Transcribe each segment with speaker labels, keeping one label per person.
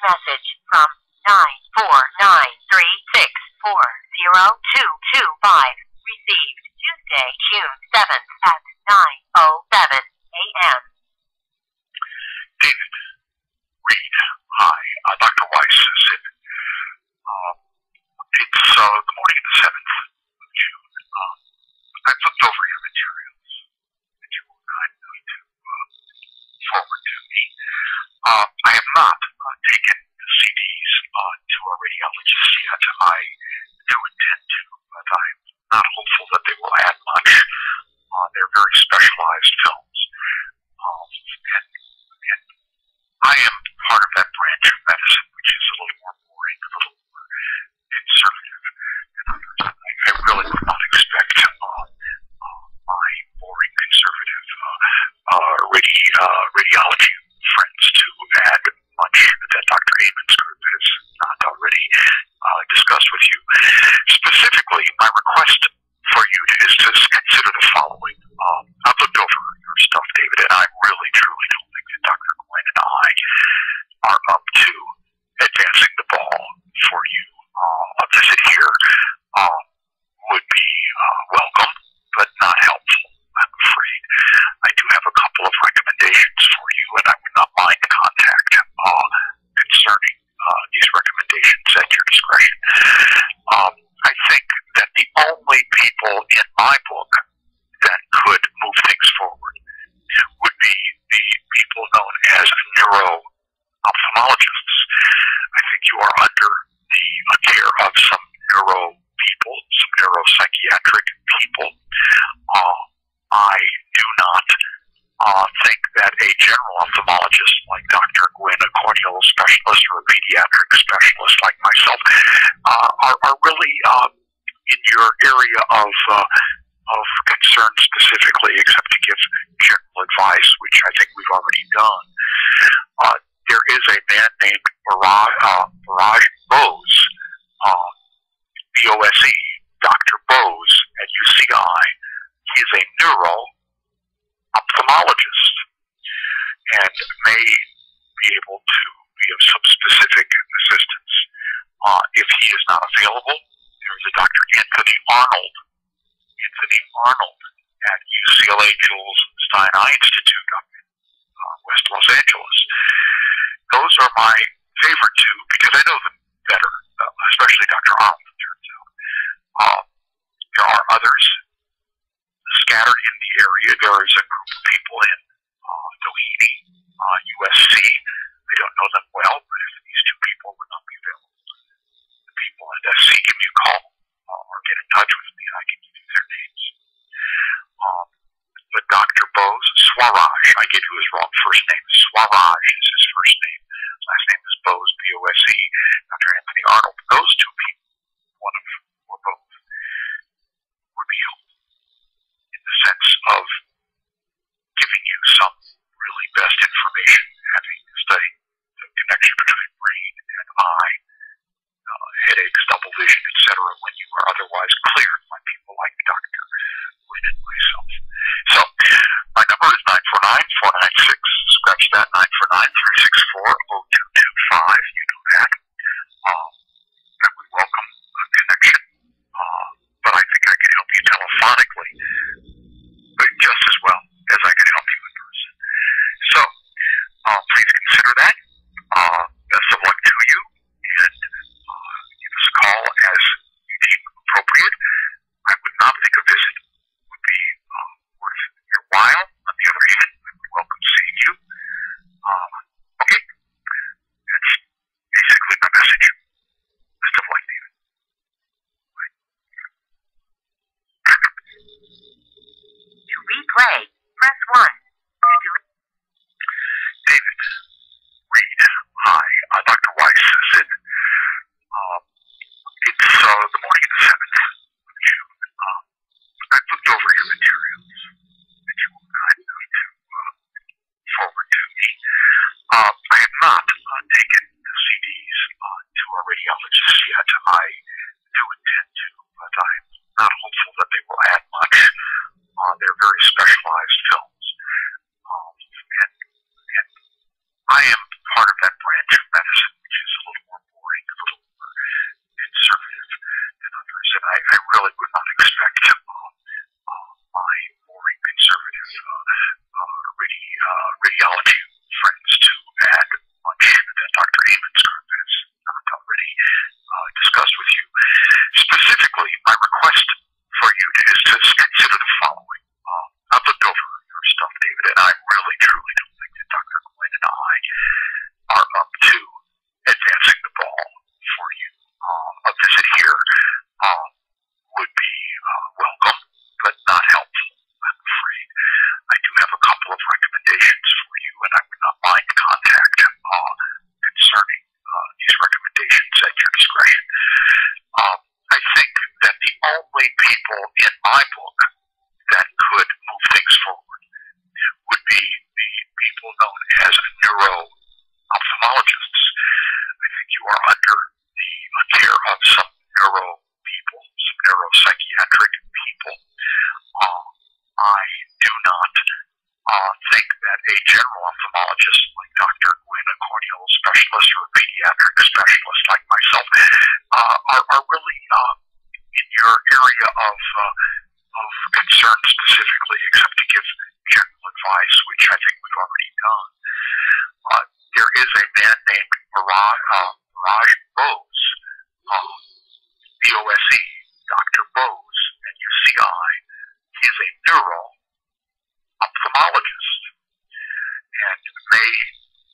Speaker 1: message from 94936402225. Received Tuesday, June 7th at 9:07 a.m.
Speaker 2: David Reed, hi. Dr. Weiss said, it's the morning of the 7th of June. I've looked over your materials that you were kind enough to forward to me. I have not taken the CDs to a radiologist yet. I do intend to, but I'm not hopeful that they will add much. They're very specialized films. And I am part of that branch of medicine which is a little more boring, a little more conservative than others. I really would not expect my boring conservative radiology friends to add much that Dr. Amen's group has not already discussed with you. Specifically, my request for you is to consider the following. I've looked over your stuff, David, and I really, truly don't think that Dr. Gwen and I are up to advancing the ball for you. A visit here would be welcome, but not helpful, I'm afraid. I do have a couple of recommendations for you, and I would not mind contact concerning these recommendations at your discretion. I think that the only people in my book that could move things forward would be the people known as neuro-ophthalmologists. I think you are under the care of some neuro people, some neuropsychiatric people. I do not think that a general ophthalmologist like Dr. Gwen, a corneal specialist or a pediatric specialist like myself, are really in your area of concern specifically, except to give general advice, which I think we've already done. There is a man named Baraj Bose, B-O-S-E, Dr. Bose at UCI. He is a neuro-ophthalmologist and may be able to be of some specific assistance. If he is not available, there is a Dr. Anthony Arnold at UCLA Jules Stein Eye Institute up in West Los Angeles. Those are my favorite two because I know them better, especially Dr. Arnold, it turns out. There are others scattered in the area. There is a group of people in Doheny, USC. I don't know them well, but if these two people would not be available, the people at SC, give me a call or get in touch with me and I can give you their names. But Dr. Bose, Swaraj, I gave you his wrong first name. Swaraj is his first name. Last name is Bose, B-O-S-E. Dr. Anthony Arnold. Those two people, one of or both, would be helpful in the sense of giving you some really best information, having studied the connection between brain and eye, headaches, double vision, etc., when you are otherwise cleared by people like Dr. Wynn and myself. So, my number is 949-496, scratch that, 949-364-0225, you know that. And we welcome a connection, but I think I can help you telephonically, but just as well as I can help you in person. So, please consider that. Best of luck to you, and give us a call as you deem appropriate. I would not think a visit would be worth your while. On the other hand, I would welcome seeing you. Okay, that's basically my message. Best of luck, David. Bye.
Speaker 1: To replay, press 1. To delete.
Speaker 2: David Reed, hi. Dr. Weiss said, it's the morning of the 7th of June. I've looked over your materials that you were kind enough to forward to me. I have not taken the CDs to a radiologist yet. I do intend to, but I'm not hopeful that they will add much. They're very specialized films. And I am part of that branch of medicine which request for you is to consider the following. I've looked over your stuff, David, and I really, truly don't think that Dr. Quinn and I are up to advancing the ball for you. A visit here would be welcome, but not helpful, I'm afraid. I do have a couple of recommendations for you, and I would not mind contact concerning these recommendations at your discretion. I think that the only people in my book that could move things forward would be the people known as neuro-ophthalmologists. I think you are under the care of some neuro people, some neuropsychiatric people. I do not think that a general ophthalmologist like Dr. Gwynn, a corneal specialist, or a pediatric specialist like myself, are really in your area of concern specifically, except to give general advice, which I think we've already done. There is a man named Raj Bose, B-O-S-E, Dr. Bose at UCI. He is a neuro-ophthalmologist and may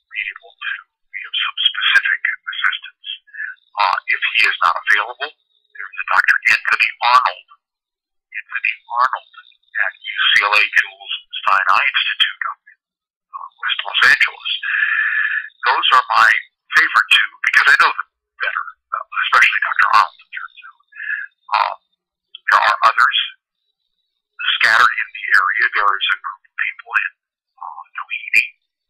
Speaker 2: be able to be of some specific assistance. If he is not available, there's a Dr. Anthony Arnold at UCLA Jules Stein Eye Institute up in West Los Angeles. Those are my favorite two because I know them better, especially Dr. Arnold, it turns out. There are others scattered in the area. There is a group of people in Doheny,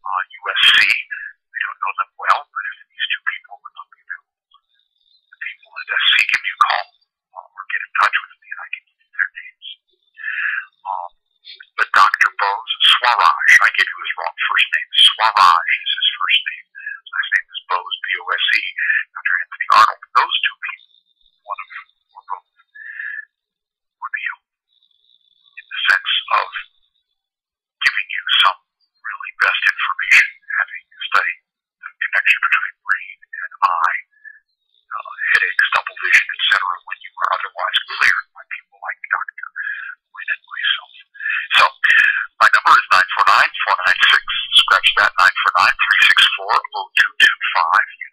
Speaker 2: USC. I don't know them well, but if these two people would not be available, the people at SC, give me a call or get in touch with me and I can give you their names. But Dr. Bose, Swaraj, I gave you his wrong first name. Swaraj is his first name. Last name is Bose, B-O-S-E. Dr. Anthony Arnold. Those two people, one of them or both, would be helpful in the sense of giving you some really best information, having studied the connection between brain and eye, headaches, double vision, etc., when you are otherwise cleared by people like Dr. Wynn and myself. So, my number is 949-496, scratch that, 949-364-0225. You